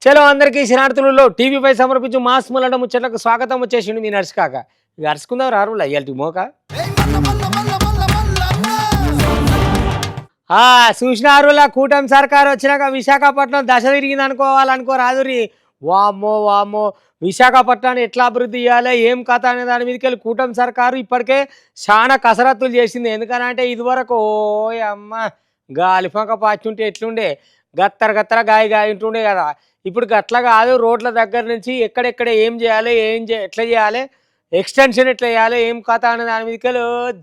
చలో అందరికీ శనార్థులలో టీవీపై సమర్పించు మాస్ ములండ ముచ్చట్లకు స్వాగతం వచ్చేసిండు మీ నడుచుకాక ఇక అరుచుకుందాం రారులా ఇయాల్టి మోక చూసినారులా కూటమి సర్కారు వచ్చినాక విశాఖపట్నం దశ తిరిగింది అనుకోవాలనుకో రాదురి వామ్మో వామ్మో విశాఖపట్నాన్ని ఎట్లా అభివృద్ధి చేయాలి ఏం కథ అనే దాని మీదకి వెళ్ళి కూటమి సర్కారు ఇప్పటికే చాలా కసరత్తులు చేసింది. ఎందుకనంటే ఇదివరకు అమ్మ గాలిపంక పాచుంటే ఎట్లుండే గత్తర గత్తర గాయ ఉంటుండే కదా. ఇప్పుడు గట్ల కాదు, రోడ్ల దగ్గర నుంచి ఎక్కడెక్కడ ఏం చేయాలి ఎట్లా చేయాలి ఎక్స్టెన్షన్ ఎట్లా చేయాలి ఏం కథ అనే దాని మీదకి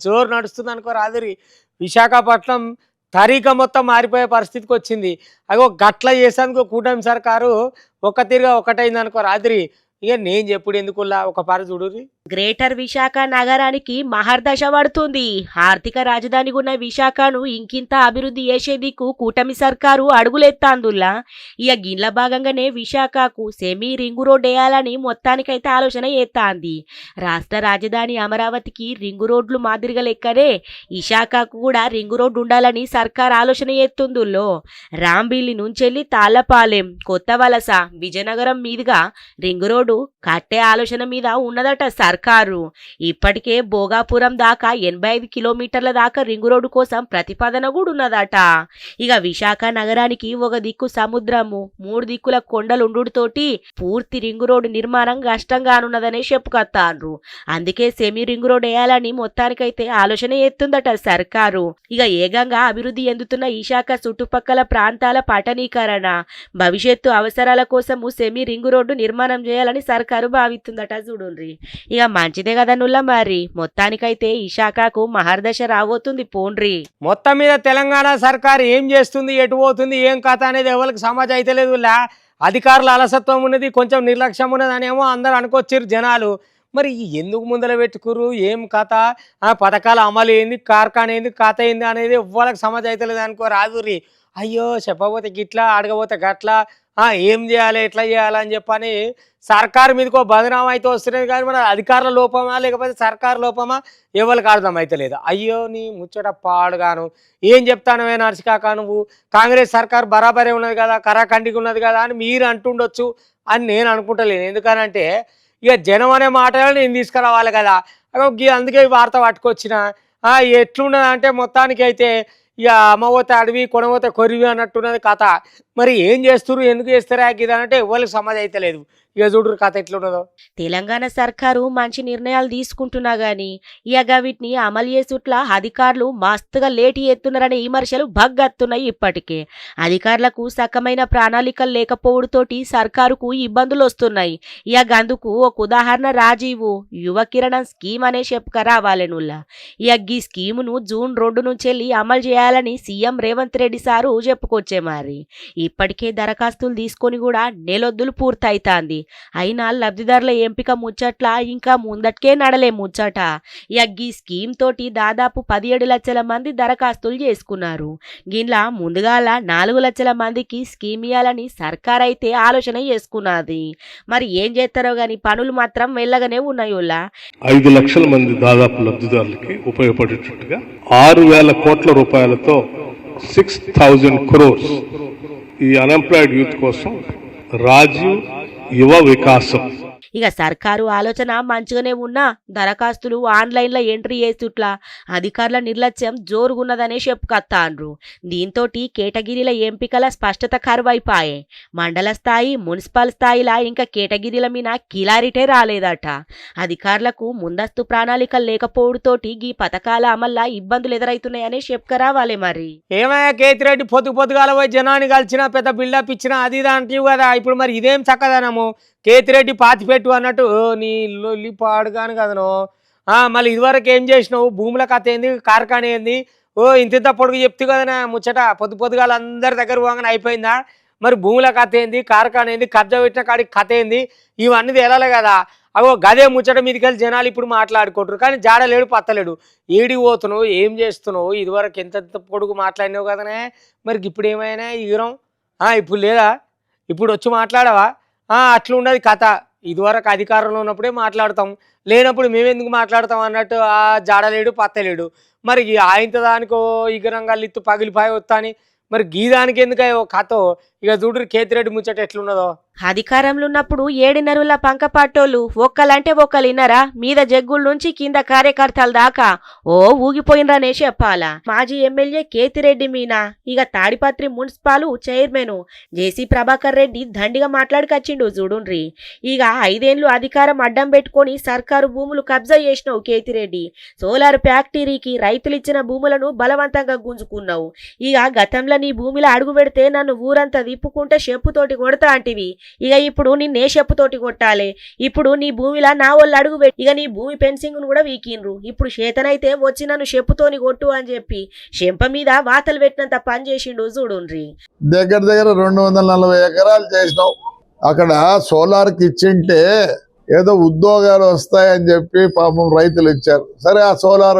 జోరు నడుస్తుంది అనుకో రాదురి. విశాఖపట్నం తరీక మొత్తం మారిపోయే పరిస్థితికి వచ్చింది. అగో గట్ల చేసేందుకు కూటమి సర్కారు ఒక తీరుగా ఒకటైంది అనుకో రాత్రి. ఇక నేను చెప్పుడు ఎందుకులా ఒక పార చూడురి. గ్రేటర్ విశాఖ నగరానికి మహర్దశ పడుతుంది. ఆర్థిక రాజధాని ఉన్న విశాఖను ఇంకింత అభివృద్ధి చేసేందుకు కూటమి సర్కారు అడుగులెత్తాందుల్లా. ఇక గిన్ల భాగంగానే విశాఖకు సెమీ రింగు రోడ్ వేయాలని మొత్తానికైతే ఆలోచన చేస్తాంది. రాష్ట్ర రాజధాని అమరావతికి రింగు రోడ్లు మాదిరిగా లెక్కనే విశాఖకు కూడా రింగు రోడ్డు ఉండాలని సర్కార్ ఆలోచన చేస్తుందుల్లో. రాంబిల్లి నుంచెల్లి తాళ్లపాలెం, కొత్త వలస, విజయనగరం మీదుగా రింగు రోడ్డు కట్టే ఆలోచన మీద ఉన్నదట సర్కారు. ఇప్పటికే భోగాపురం దాకా 85 కిలోమీటర్ల దాకా రింగు రోడ్డు కోసం ప్రతిపాదన కూడా ఉన్నదట. ఇక విశాఖ నగరానికి ఒక దిక్కు సముద్రము, 3 దిక్కుల కొండలుండుతోటి పూర్తి రింగు రోడ్డు నిర్మాణం కష్టంగానున్నదనే చెప్పుకొత్తాండ్రు. అందుకే సెమీ రింగు రోడ్డు వేయాలని మొత్తానికైతే ఆలోచన చేస్తుందట సర్కారు. ఇక ఏకంగా అభివృద్ధి చెందుతున్న విశాఖ చుట్టుపక్కల ప్రాంతాల పట్టణీకరణ, భవిష్యత్తు అవసరాల కోసము సెమీ రింగు రోడ్డు నిర్మాణం చేయాలని సర్కారు భావిస్తుందట చూడుండ్రి. ఇక మంచిదే కదా నుల్లా. మరి మొత్తానికైతే విశాఖకు మహర్దశ రాబోతుంది పోండ్రి. మొత్తం మీద తెలంగాణ సర్కారు ఏం చేస్తుంది, ఎటు పోతుంది, ఏం కథ అనేది ఎవరికి సమాజం అయితే లేదు. అధికారుల అలసత్వం ఉన్నది, కొంచెం నిర్లక్ష్యం ఉన్నది అనేమో అందరు అనుకొచ్చారు జనాలు. మరి ఎందుకు ముందర పెట్టుకురు, ఏం కథ, పథకాల అమలు ఏంది, కార్ఖాన ఏంది, కథ ఏంది అనేది ఎవ్వరికి సమాజం అయితే లేదు అనుకో రాదురి. అయ్యో చెప్పబోతే గిట్లా అడగబోతే గట్లా, ఏం చేయాలి ఎట్లా చేయాలని చెప్పని సర్కారు మీదకో బదనామా అయితే వస్తున్నది. కానీ మన అధికారుల లోపమా లేకపోతే సర్కారు లోపమా ఎవరికి అర్థం అయితే లేదు. అయ్యో నీ ముచ్చట పాడుగాను ఏం చెప్తానవే నర్సికాక, నువ్వు కాంగ్రెస్ సర్కారు బరాబరే ఉన్నది కదా, కరాఖండిగా ఉన్నది కదా అని మీరు అంటుండొచ్చు అని నేను అనుకుంటలేను. ఎందుకనంటే ఇక జనం అనే మాటలు నేను తీసుకురావాలి కదా. అందుకే ఈ వార్త పట్టుకొచ్చిన. ఎట్లున్నది అంటే మొత్తానికి అయితే ఇక అమ్మపోతే అడవి కొనబోతే కొరివి అన్నట్టున్నది కథ. మరి ఏం చేస్తున్నారు, ఎందుకు చేస్తారా ఇదనంటే ఎవరికి సమాజం అయితే లేదు. ఇక చూడరు కథ ఎట్లున్నదో. తెలంగాణ సర్కారు మంచి నిర్ణయాలు తీసుకుంటున్నా గాని ఇక వీటిని అమలు చేసుట్లా అధికారులు మస్తుగా లేటి ఎత్తున్నారనే విమర్శలు భగ్గత్తున్నాయి. ఇప్పటికే అధికారులకు సకమైన ప్రణాళికలు లేకపోవడంతోటి సర్కారుకు ఇబ్బందులు వస్తున్నాయి. ఇక అందుకు ఒక ఉదాహరణ రాజీవ్ యువ కిరణం స్కీమ్ అనే చెప్పుకరావాలనుల్లా. ఇక ఈ స్కీమును జూన్ 2 నుంచి వెళ్ళి అమలు చేయాలని సీఎం రేవంత్ రెడ్డి సారు చెప్పుకొచ్చే. మరి ఇప్పటికే దరఖాస్తులు తీసుకొని కూడా నెలొద్దులు పూర్తయితాంది. అయినా లబ్ధిదారుల ఎంపిక ముచ్చట్ల ఇంకా ముందట్కే నడలే ముచ్చట. ఈ స్కీమ్ తోటి దాదాపు 17 లక్షల మంది దరఖాస్తులు చేసుకున్నారు. గిన్లా ముందుగాల 4 లక్షల మందికి స్కీమ్ ఇవ్వాలని సర్కార్ అయితే ఆలోచన చేసుకున్నది. మరి ఏం చేస్తారో గాని పనులు మాత్రం వెళ్ళగానే ఉన్నాయోలా. 5 లక్షల మంది దాదాపు లబ్ధిదారులకి ఉపయోగపడేటట్టుగా 6,000 కోట్ల రూపాయలతో 6,000 crores ఈ అన్ఎంప్లాయిడ్ యూత్ కోసం రాజీవ్ యువ వికాసం. ఇక సర్కారు ఆలోచన మంచిగానే ఉన్నా దరఖాస్తులు ఆన్లైన్లో ఎంట్రీ చేస్తుట్లా అధికారుల నిర్లక్ష్యం జోరుగున్నదనే చెప్పుకొత్తాండ్రు. దీంతో కేటగిరీల ఎంపికల స్పష్టత కరువైపాయే. మండల స్థాయి, మున్సిపల్ స్థాయిలా ఇంకా కేటగిరీల మీద క్లారిటీ రాలేదట. అధికారులకు ముందస్తు ప్రణాళికలు లేకపోవడంతోటి ఈ పథకాల అమల్లా ఇబ్బందులు ఎదురవుతున్నాయనే చెప్పుకరావాలి. మరి ఏమయ్యా కేతిరెడ్డి పొద్దుగాల పోయి జనాన్ని కలిసిన పెద్ద బిల్డప్ ఇచ్చిన అది దాంట్లో కదా. ఇప్పుడు మరి ఇదేం చక్కదనము, కేతిరెడ్డి పాతిపెట్టు అన్నట్టు నీ లొల్లి పాడుగాను కదను. మళ్ళీ ఇదివరకు ఏం చేసినావు, భూముల కథ ఏంది, కార్ఖాన ఏంది, ఇంత పొడుగు చెప్తూ కదా ముచ్చట. పొద్దుగాల అందరి దగ్గర పోగానే అయిపోయిందా? మరి భూముల కథ ఏంది, కార్ఖాన ఏంది, కబ్జా పెట్టిన కాడికి కథ ఏంది, ఇవన్నీ తేలాలి కదా. గదే ముచ్చట మీదకి వెళ్ళి జనాలు ఇప్పుడు మాట్లాడుకుంటారు. కానీ జాడలేడు పత్తలేడు. ఏడికి పోతున్నావు, ఏం చేస్తున్నావు, ఇదివరకు ఎంత పొడుగు మాట్లాడినావు కదనే. మరి ఇప్పుడు ఏమైనా ఈగరం ఇప్పుడు లేదా, ఇప్పుడు వచ్చి మాట్లాడవా? అట్లుండదు కథ. ఇదివరకు అధికారంలో ఉన్నప్పుడే మాట్లాడతాం, లేనప్పుడు మేమెందుకు మాట్లాడతాం అన్నట్టు జాడలేడు పత్తలేడు. మరి ఆయనతో దానికో ఇగరంగా లిత్తు పగిలిపాయి వస్తా అని మరి గీదానికి ఎందుకో కథ. ఇక చూడు కేతిరెడ్డి ముచ్చట ఎట్లున్నదో. అధికారంలో ఉన్నప్పుడు ఏడినరుల పంకపాటోళ్ళు ఒక్కలంటే ఒక్కలు ఇన్నరా మీద జగ్గుల నుంచి కింద కార్యకర్తల దాకా ఓ ఊగిపోయినరనే చెప్పాలా. మాజీ ఎమ్మెల్యే కేతిరెడ్డి మీనా ఇక తాడిపత్రి మున్సిపాలు చైర్మన్ జేసీ ప్రభాకర్ రెడ్డి దండిగా మాట్లాడుకొచ్చిండు చూడుండ్రి. ఇక 5 ఏళ్లు అధికారం అడ్డం పెట్టుకొని సర్కారు భూములు కబ్జా చేసినావు కేతిరెడ్డి. సోలార్ ఫ్యాక్టరీకి రైతులు ఇచ్చిన భూములను బలవంతంగా గుంజుకున్నావు. ఇక గతంలో నీ భూమిలో అడుగు పెడితే నన్ను ఊరంతా తిప్పుకుంటే చెప్పుతోటి కొడతా అంటివి. ఇక ఇప్పుడు నిన్నే చెప్పుతోటి కొట్టాలి. ఇప్పుడు నీ భూమిలా నా వాళ్ళు అడుగు పెట్టి ఇక నీ భూమి ఫెన్సింగ్ ను కూడా వీకిండ్రు. ఇప్పుడు చేతనైతే వచ్చి నన్ను చెప్పుతోని కొట్టు అని చెప్పి చెంప మీద వాతలు పెట్టినంత పని చేసిండు చూడుండ్రి. దగ్గర 240 ఎకరాలు చేసినావు. అక్కడ సోలార్కి ఇచ్చింటే ఏదో ఉద్యోగాలు వస్తాయని చెప్పి పాపం రైతులు ఇచ్చారు. సరే ఆ సోలార్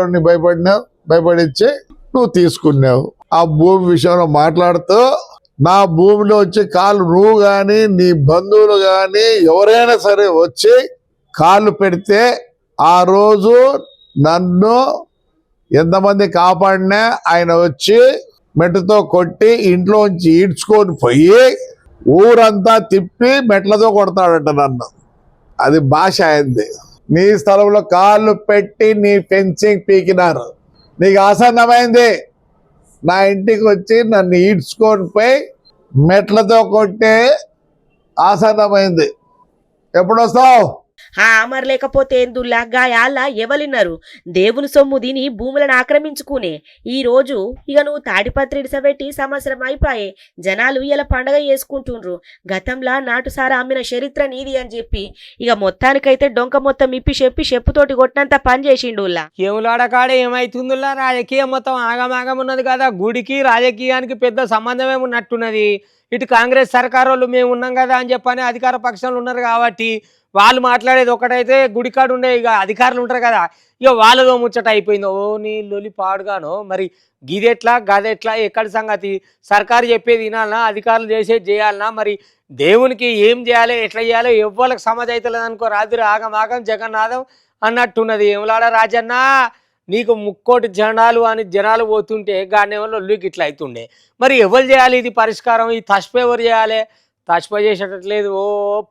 భయపడిచ్చి నువ్వు తీసుకున్నావు. ఆ భూమి విషయంలో మాట్లాడుతూ నా భూమిలో వచ్చి కాలు నువ్వు కానీ నీ బంధువులు కానీ ఎవరైనా సరే వచ్చి కాళ్ళు పెడితే ఆ రోజు నన్ను ఎంతమంది కాపాడినా ఆయన వచ్చి మెట్టుతో కొట్టి ఇంట్లోంచి ఈడ్చుకొని పోయి ఊరంతా తిప్పి మెట్లతో కొడతాడంట నన్ను. అది భాష అయింది. నీ స్థలంలో కాళ్ళు పెట్టి నీ ఫెన్సింగ్ పీకినారు. నీకు ఆసన్నమైంది. నా ఇంటికి వచ్చి నన్ను ఈడ్చుకొని పోయి మెట్లతో కొట్టే ఆసన్నమైంది. ఎప్పుడు వస్తావు? మరి లేకపోతే ఎందుల్లా గాయాల ఎవలిన్నారు? దేవుని సొమ్ము దీని భూములను ఆక్రమించుకునే ఈ రోజు ఇక నువ్వు తాడిపత్రి ఇడిసబెట్టి సంవత్సరం అయిపోయే. జనాలు ఇలా పండగ చేసుకుంటుండ్రు. గతంలా నాటుసారా అమ్మిన చరిత్ర నీది అని చెప్పి ఇక మొత్తానికైతే డొంక మొత్తం ఇప్పి చెప్పుతోటి కొట్టినంత పని చేసిండుల్లా. ఏములాడకాడ ఏమైతుందిలా? రాజకీయం మొత్తం ఆగమాగం ఉన్నది కదా. గుడికి రాజకీయానికి పెద్ద సంబంధమే ఉన్నట్టున్నది. ఇటు కాంగ్రెస్ సర్కారు వాళ్ళు మేము ఉన్నాం కదా అని చెప్పని అధికార పక్షంలో ఉన్నారు కాబట్టి వాళ్ళు మాట్లాడేది ఒకటైతే గుడికాడు ఉండే ఇక అధికారులు ఉంటారు కదా, ఇక వాళ్ళదో ముచ్చట అయిపోయింది. ఓ నీ లొలి పాడుగాను. మరి గిదెట్లా గదెట్లా ఎక్కడి సంగతి? సర్కారు చెప్పేది వినాలనా, అధికారులు చేసేది చేయాలనా? మరి దేవునికి ఏం చేయాలి, ఎట్లా చేయాలో ఎవ్వరికి సమాజ్ అవుతలేదు అనుకో. రాత్రి ఆగమాగం జగన్నాథం అన్నట్టున్నది. ఏములాడ రాజన్న, నీకు 3 జనాలు అని జనాలు పోతుంటే గానేమో లొల్లికి ఇట్లా అవుతుండే. మరి ఎవరు చేయాలి ఇది పరిష్కారం? ఈ తష్ప ఎవరు చేయాలి? తష్ప చేసేటట్లేదు. ఓ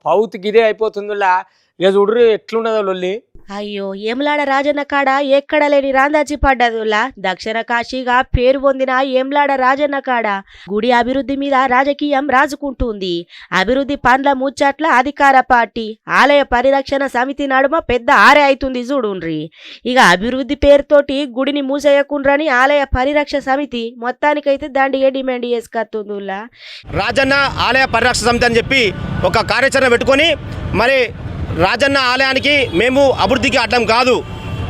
పౌత్ గిదే అయిపోతుందిలా. ఇక చూడరు ఎట్లున్నదో లొల్లి. అయ్యో ఏమ్లాడ రాజన్న కాడ ఎక్కడ లేని రాందాచి పడ్డదులా. దక్షిణ కాశీగా పేరు పొందిన ఏమ్లాడ రాజన్న కాడ గుడి అభివృద్ధి మీద రాజకీయం రాజుకుంటుంది. అభివృద్ధి పనుల ముచ్చట్ల అధికార పార్టీ ఆలయ పరిరక్షణ సమితి నడుమ పెద్ద ఆరే అవుతుంది చూడుండ్రి. ఇక అభివృద్ధి పేరుతోటి గుడిని మూసేయకుండ్రని ఆలయ పరిరక్షణ సమితి మొత్తానికైతే దండిగా డిమాండ్ చేసుకొస్తుందిలా. రాజన్న ఆలయ పరిరక్షణ సమితి అని చెప్పి ఒక కార్యాచరణ పెట్టుకొని మరి రాజన్న ఆలయానికి మేము అభివృద్ధికి అడ్డం కాదు,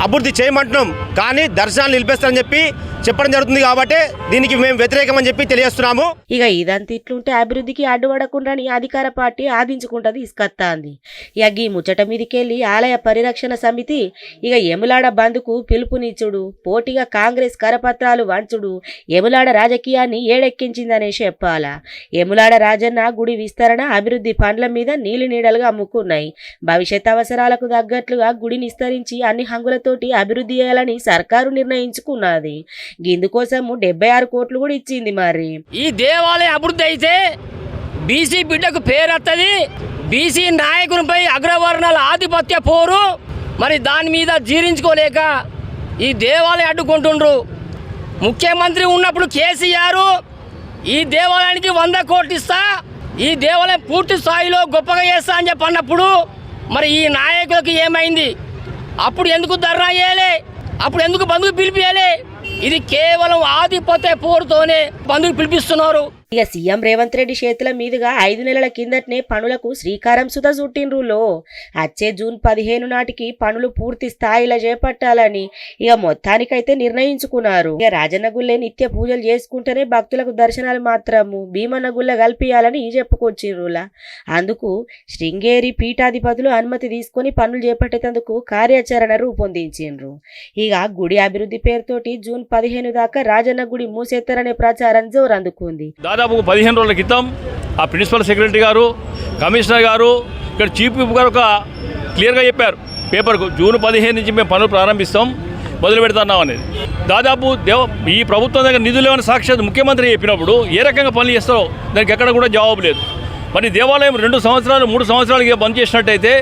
అభివృద్ధి చేయమంటున్నాం, కానీ దర్శనాలు నిలిపేస్తారని చెప్పి చెప్పడం జరుగుతుంది. కాబట్టి దీనికి మేము వ్యతిరేకమని చెప్పి తెలియజేస్తున్నాము. ఇక ఇదంతా ఇట్లుంటే అభివృద్ధికి అడ్డుపడకుండాని అధికార పార్టీ ఆదించుకుంటది ఇసుకత్తాంది. ఇక ఈ ముచ్చట మీదకెళ్ళి ఆలయ పరిరక్షణ సమితి ఇక ఎములాడ బంద్కు పిలుపునిచ్చుడు, పోటీగా కాంగ్రెస్ కరపత్రాలు వంచుడు ఎములాడ రాజకీయాన్ని ఏడెక్కించిందనే చెప్పాలా. ఎములాడ రాజన్న గుడి విస్తరణ అభివృద్ధి పనుల మీద నీళ్లు నీడలుగా అమ్ముకున్నాయి. భవిష్యత్ అవసరాలకు తగ్గట్లుగా గుడిని విస్తరించి అన్ని హంగులతోటి అభివృద్ధి చేయాలని సర్కారు నిర్ణయించుకున్నది. ఇందుకోసం 76 కోట్లు కూడా ఇచ్చింది. మరి ఈ దేవాలయ అభివృద్ధి అయితే బీసీ బిడ్డకు పేరత్తది. బీసీ నాయకునిపై అగ్రవర్ణాల ఆధిపత్య పోరు మరి దాని మీద జీర్ణించుకోలేక ఈ దేవాలయం అడ్డుకుంటుండ్రు. ముఖ్యమంత్రి ఉన్నప్పుడు కేసీఆర్ ఈ దేవాలయానికి 100 కోట్లు ఇస్తా, ఈ దేవాలయం పూర్తి స్థాయిలో గొప్పగా చేస్తా అని చెప్పి అన్నప్పుడు మరి ఈ నాయకులకు ఏమైంది? అప్పుడు ఎందుకు ధర్నా చేయాలి? అప్పుడు ఎందుకు బంధుకు పిలిపియాలి? ఇది కేవలం ఆధిపత్య పోరుతోనే బంధువులు పిలిపిస్తున్నారు. ఇక సీఎం రేవంత్ రెడ్డి చేతుల మీదుగా 5 నెలల కిందటనే పనులకు శ్రీకారం సుత చుట్టిండ్రులో. వచ్చే జూన్ 15 నాటికి పనులు పూర్తి స్థాయిలో చేపట్టాలని ఇక మొత్తానికైతే నిర్ణయించుకున్నారు. ఇక రాజన్న గుళ్ళే నిత్య పూజలు చేసుకుంటేనే భక్తులకు దర్శనాలు మాత్రము భీమన్న గుళ్ళ కల్పియాలని చెప్పుకొచ్చిర్రులా. అందుకు శృంగేరి పీఠాధిపతులు అనుమతి తీసుకుని పనులు చేపట్టేందుకు కార్యాచరణ రూపొందించిండ్రు. ఇక గుడి అభివృద్ధి పేరుతోటి జూన్ 15 దాకా రాజన్న గుడి మూసేస్తారనే ప్రచారం జోరందుకుంది. దాదాపు 15 రోజుల క్రితం ఆ ప్రిన్సిపల్ సెక్రటరీ గారు, కమిషనర్ గారు, ఇక్కడ చీఫ్ విప్ గారు ఒక క్లియర్గా చెప్పారు పేపర్కు, జూన్ 15 నుంచి మేము పనులు ప్రారంభిస్తాం, మొదలు పెడతాం అనేది. దాదాపు ఈ ప్రభుత్వం దగ్గర నిధులు ఏమైనా సాక్షాత్ ముఖ్యమంత్రి చెప్పినప్పుడు ఏ రకంగా పనులు చేస్తారో దానికి ఎక్కడ కూడా జవాబు లేదు. మరి దేవాలయం 2 సంవత్సరాలు 3 సంవత్సరాలకి బంద్ చేసినట్టయితే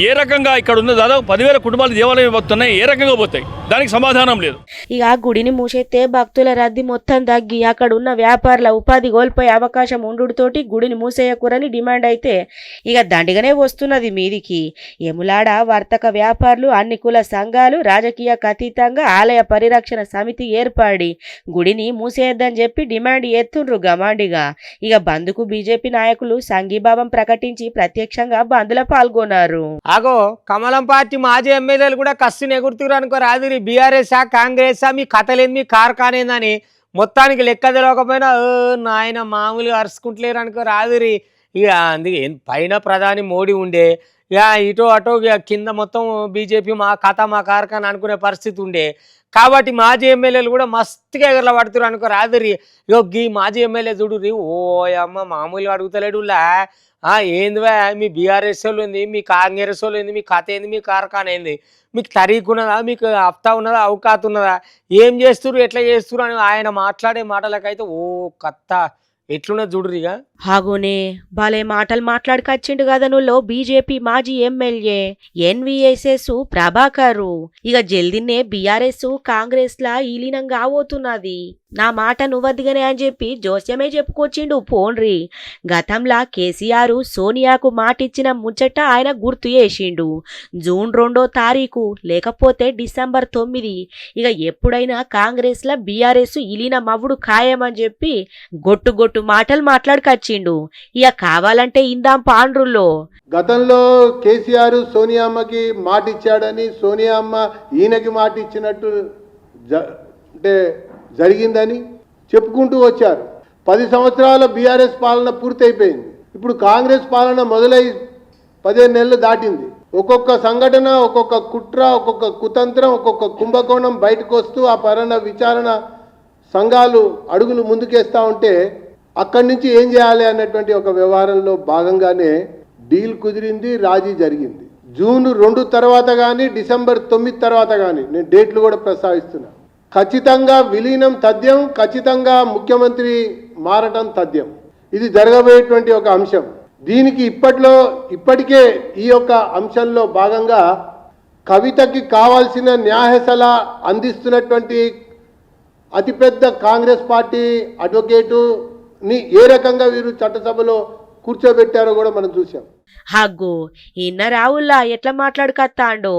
ఏ రకంగా ఇక్కడ ఉన్న దాదాపు 10,000 కుటుంబాలు దేవాలయం పోతున్నాయి, ఏ రకంగా పోతాయి? దానికి సమాధానం లేదు. ఇక గుడిని మూసేస్తే భక్తుల రద్దీ మొత్తం తగ్గి అక్కడ ఉన్న వ్యాపారుల ఉపాధి కోల్పోయే అవకాశం ఉండుతోటి గుడిని మూసేయకూరని డిమాండ్ అయితే ఇక దండిగానే వస్తున్నది మీదికి. ఎములాడ వర్తక వ్యాపారులు, అన్ని కుల సంఘాలు రాజకీయకు అతీతంగా ఆలయ పరిరక్షణ సమితి ఏర్పడి గుడిని మూసేయద్దని చెప్పి డిమాండ్ ఎత్తుండ్రు గమాండిగా. ఇక బంద్కు బీజేపీ నాయకులు సంఘీభావం ప్రకటించి ప్రత్యక్షంగా బంద్లో పాల్గొన్నారు. ఆగో కమలం పార్టీ మాజీ ఎమ్మెల్యేలు కూడా కస్తుని ఎగురుతున్నారు అనుకో రాదు. బీఆర్ఎస్ఆ కాంగ్రెసా మీ కథలేని మీ కార్ఖానేందని మొత్తానికి లెక్క తెలియకపోయినా నాయన మామూలుగా అరుచుకుంటలేరు అనుకో రాదురి. ఇక అందుకే పైన ప్రధాని మోడీ ఉండే, ఇక ఇటో అటో ఇక కింద మొత్తం బీజేపీ మా కథ మా కార్ఖాన అనుకునే పరిస్థితి ఉండే. కాబట్టి మాజీ ఎమ్మెల్యేలు కూడా మస్తుగా ఎగరల పడుతున్నారు అనుకో రాదురి. ఇగో ఈ మాజీ ఎమ్మెల్యే చూడుర్రి, ఓ అమ్మ మామూలుగా అడుగుతలేడులా. ఏందివా మీ బీఆర్ఎస్ వాళ్ళు ఏంది, మీ కాంగ్రెస్ వాళ్ళు ఏంది, మీ కథ ఏంది, మీ కార్ఖాన ఏంది, మీకు తరీఖు ఉన్నదా, మీకు హఫ్తా ఉన్నదా, అవకాత్ ఉన్నదా, ఏం చేస్తురు ఎట్లా చేస్తురు అని ఆయన మాట్లాడే మాటలకైతే ఓ కత్త ఎట్లున్నది చూడురిగా. హాగోనే భలే మాటలు మాట్లాడుకొచ్చిండు కదా నువ్వు బీజేపీ మాజీ ఎమ్మెల్యే ఎన్వీఎస్ఎస్ ప్రభాకరు. ఇక జల్దిన్నే బీఆర్ఎస్ కాంగ్రెస్ లా ఈలీనం కాబోతున్నది. నా మాట నువ్వద్దుగానే అని చెప్పి జోస్యమే చెప్పుకొచ్చిండు పోన్రి. గతంలా కేసీఆర్ సోనియాకు మాటిచ్చిన ముచ్చట ఆయన గుర్తు చేసిండు. జూన్ 2వ తారీఖు లేకపోతే డిసెంబర్ 9 ఇక ఎప్పుడైనా కాంగ్రెస్ లా బీఆర్ఎస్ ఈలీనం అవ్వుడు ఖాయమని చెప్పి గొట్టు మాటలు మాట్లాడుకొచ్చిండు. ఇక కావాలంటే ఇందాం పాండ్రుల్లో. గతంలో కేసీఆర్ సోనియా అమ్మకి మాట ఇచ్చాడని, సోనియా అమ్మ ఈయనకి మాట ఇచ్చినట్టు అంటే జరిగిందని చెప్పుకుంటూ వచ్చారు. 10 సంవత్సరాల బీఆర్ఎస్ పాలన పూర్తయిపోయింది. ఇప్పుడు కాంగ్రెస్ పాలన మొదలై 15 నెలలు దాటింది. ఒక్కొక్క సంఘటన, ఒక్కొక్క కుట్ర, ఒక్కొక్క కుతంత్రం, ఒక్కొక్క కుంభకోణం బయటకు వస్తూ ఆ విచారణ సంఘాలు అడుగులు ముందుకేస్తూ ఉంటే అక్కడి నుంచి ఏం చేయాలి అన్నటువంటి ఒక వ్యవహారంలో భాగంగానే డీల్ కుదిరింది, రాజీ జరిగింది. జూన్ 2 తర్వాత కానీ డిసెంబర్ 9 తర్వాత కానీ, నేను డేట్లు కూడా ప్రస్తావిస్తున్నా, ఖచ్చితంగా విలీనం తథ్యం, ఖచ్చితంగా ముఖ్యమంత్రి మారటం తథ్యం. ఇది జరగబోయేటువంటి ఒక అంశం. దీనికి ఇప్పటికే ఈ యొక్క అంశంలో భాగంగా కవితకి కావాల్సిన న్యాయ సలహా అందిస్తున్నటువంటి అతిపెద్ద కాంగ్రెస్ పార్టీ అడ్వకేటుని ఏ రకంగా వీరు చట్టసభలో కూర్చోబెట్టారో కూడా మనం చూసాం. హగ్గు ఇన్న రావుల్లా ఎట్లా మాట్లాడుకత్తాండో.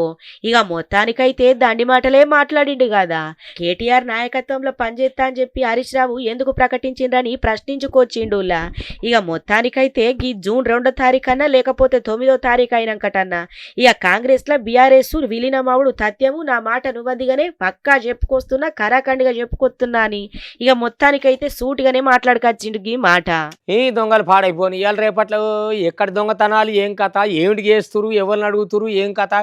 ఇక మొత్తానికైతే దండి మాటలే మాట్లాడిండు కదా. కేటీఆర్ నాయకత్వంలో పనిచేస్తా అని చెప్పి హరీష్ రావు ఎందుకు ప్రకటించిండ్రని ప్రశ్నించుకొచ్చిండులా. ఇక మొత్తానికైతే ఈ జూన్ 2వ తారీఖన్నా లేకపోతే 9వ తారీఖు అయినాకటన్నా ఇక కాంగ్రెస్ లో బీఆర్ఎస్ విలీనమవుడు తథ్యము, నా మాట నువ్వదిగానే పక్కా చెప్పుకొస్తున్నా, కరాఖండిగా చెప్పుకొస్తున్నా అని ఇక మొత్తానికైతే సూటిగానే మాట్లాడుకొచ్చిండు ఈ మాట. ఈ దొంగలు పాడైపోయి ఇవాళ రేపట్లో ఎక్కడ దొంగతనాలు, ఏం కథ, ఏమిటి చేస్తురు, ఎవరిని అడుగుతురు, ఏం కథ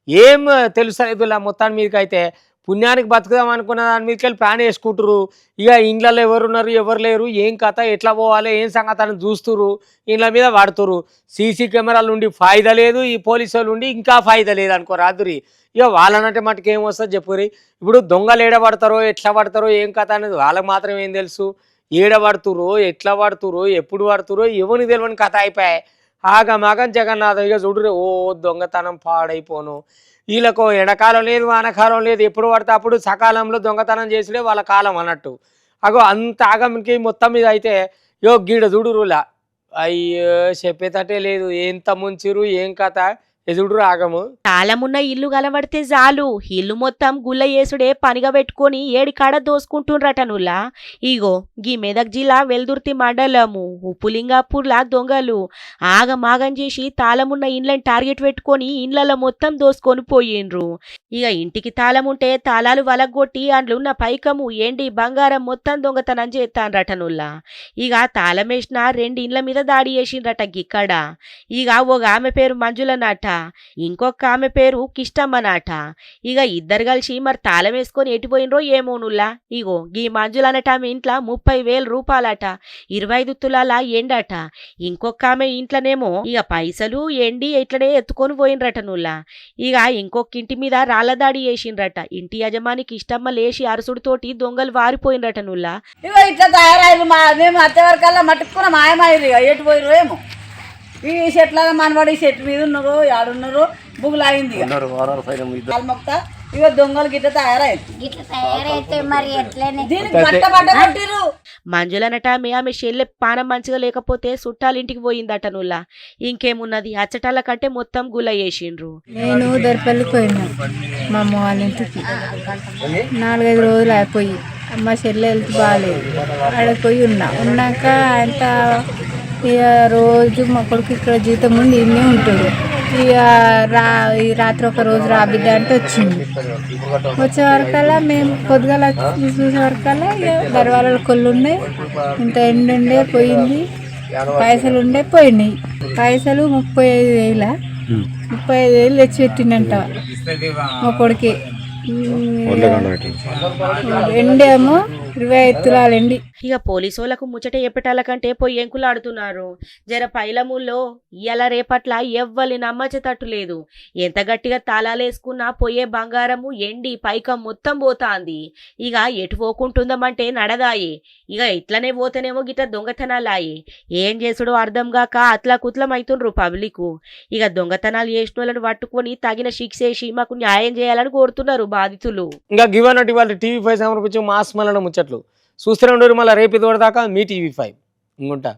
ఏం తెలుసలేదు. మొత్తాన్ని మీదకైతే పుణ్యానికి బతుకుదాం అనుకున్న దాని మీదకి వెళ్ళి ప్లాన్ వేసుకుంటారు. ఇక ఇండ్లలో ఎవరున్నారు ఎవరు లేరు, ఏం కథ, ఎట్లా పోవాలి, ఏం సంగతి అని చూస్తురు, ఇండ్ల మీద వాడుతురు. సీసీ కెమెరాల నుండి ఫాయిదా లేదు, ఈ పోలీసు వాళ్ళు ఉండి ఇంకా ఫాయిదా లేదు అనుకో రాదురి. ఇక వాళ్ళనంటే మటుకు ఏం వస్తుంది చెప్పురి. ఇప్పుడు దొంగలు ఏడబడతారో ఎట్లా పడతారో ఏం కథ అనేది వాళ్ళకి మాత్రం ఏం తెలుసు. ఏడబడుతురో ఎట్లా పడుతురో ఎప్పుడు పడుతురో ఎవరికి తెలియని కథ అయిపోయాయి. ఆగమాగం జగన్నాథ్ ఇక చూడురే ఓ దొంగతనం పాడైపోను. వీళ్ళకు ఎండాకాలం లేదు, వానకాలం లేదు, ఎప్పుడు పడితే అప్పుడు సకాలంలో దొంగతనం చేసుడే వాళ్ళ కాలం అన్నట్టు. అగో అంత ఆగమికి మొత్తం మీద అయితే యో గీడ చూడురులా అయ్యో చెప్పేటట్టే లేదు. ఎంత ముంచిరు ఏం కథ ఎదుడు ఆగము. తాళమున్న ఇల్లు గలబడితే చాలు ఇల్లు మొత్తం గుల్ల చేసుడే పనిగా పెట్టుకొని ఏడికాడ దోసుకుంటుండ్రటనులా. ఇగో గీ మెదక్ జిల్లా వెల్దుర్తి మండలము ఉప్పులింగాపూర్లా దొంగలు ఆగమాగం చేసి తాళమున్న ఇండ్లని టార్గెట్ పెట్టుకొని ఇండ్ల మొత్తం దోసుకొని పోయిండ్రు. ఇక ఇంటికి తాళం ఉంటే తాళాలు వలగొట్టి అందులో ఉన్న పైకము ఎండి బంగారం మొత్తం దొంగతనం చేస్తాన్రటనుల్లా. ఇక తాళం వేసిన 2 ఇండ్ల మీద దాడి చేసిండ్రట గిక్కడ. ఇక ఒక ఆమె పేరు మంజులనట, ఇంకొక ఆమె పేరు కిష్టమ్మనాట. ఇక ఇద్దరు కలిసి మరి తాళం వేసుకొని ఎటుపోయినరో ఏమోనుల్లా. ఇగో గీ మంజులనట ఆమె ఇంట్లో 30,000 రూపాయలట, 25 తులాల ఎండట. ఇంకొక ఆమె ఇంట్లోనేమో ఇక పైసలు ఎండి ఇట్లనే ఎత్తుకొని పోయినరటనుల్లా. ఇక ఇంకొక ఇంటి మీద రాళ్ల దాడి చేసిండ్రట. ఇంటి యజమానికి ఇష్టమ్మ లేచి అరుసుడితోటి దొంగలు వారిపోయినరటనుల్లా. ఇగో ఇట్లా తయారయ్యారు. మేము అత్తే వరకల్లా మట్టుకున్న మాయమాయిరు, ఎటు పోయిరు ఏమో. ఈ చెట్ల మనవాడి చెట్టు మీద ఉన్నారు ఆడున్నారు బుగులాగింది మొక్త ఇక దొంగలు గిట్ట తయారైతే మరి ఎట్లనే దీనికి బట్ట కొట్టిరు. మంజులనట ఆమె చెల్లె పానం మంచిగా లేకపోతే చుట్టాలింటికి పోయిందట నుల్లా. ఇంకేమున్నది అచ్చటాల కంటే మొత్తం గుల్ల చేసిండ్రు. నేను దొరపల్లికి పోయినా మా అమ్మ వాళ్ళ ఇంటికి 4-5 రోజులు అయిపోయి మా చెల్లె హెల్త్ బాగాలేదు. ఆడకి పోయి ఉన్నాక అంత ఇక రోజు మా కొడుకు ఇక్కడ జీతం ముందు ఇన్నే ఉంటాడు. ఇక ఈ రాత్రి ఒక రోజు రా బిడ్డ అంటే వచ్చింది. వచ్చే వరకల్లా మేము పొద్దుగాల చూసే వరకల్లా ఇక దర్వాలలో కొళ్ళు ఉన్నాయి, ఇంత ఎండుండే పోయింది, పైసలు ఉండే పోయినాయి. పైసలు 35,000 35,000 తెచ్చి పెట్టిండంట మా కొడుకే. ఎండేమో 25 తులాలు ఎండి. ఇక పోలీసు వాళ్ళకు ముచ్చట చెప్పటాల కంటే పోయి ఎంకులాడుతున్నారు. జర పైలముల్లో ఇయ్యాల రేపట్ల ఎవ్వలి నమ్మచేటట్టు లేదు. ఎంత గట్టిగా తాళాలేసుకున్నా పోయే బంగారము ఎండి పైకం మొత్తం పోతాంది. ఇక ఎటు పోకుంటుందమంటే నడదాయి. ఇక ఇట్లనే పోతేనేమో గిట్ట దొంగతనాలాయి. ఏం చేసుడో అర్థం కాక అట్లా కుట్లం అవుతుండ్రు పబ్లిక్. ఇక దొంగతనాలు చేసిన వాళ్ళని పట్టుకొని తగిన శిక్ష వేసి మాకు న్యాయం చేయాలని కోరుతున్నారు బాధితులు. ఇంకా గివన్నట్టు ఇవాళ TV5 సమర్పించే మాస్ మల్లన ముచ్చట్లు చూస్తూనే ఉండరు. మళ్ళీ రేపు ఇదివరదాకా మీ TV5 ఇంకుంటా.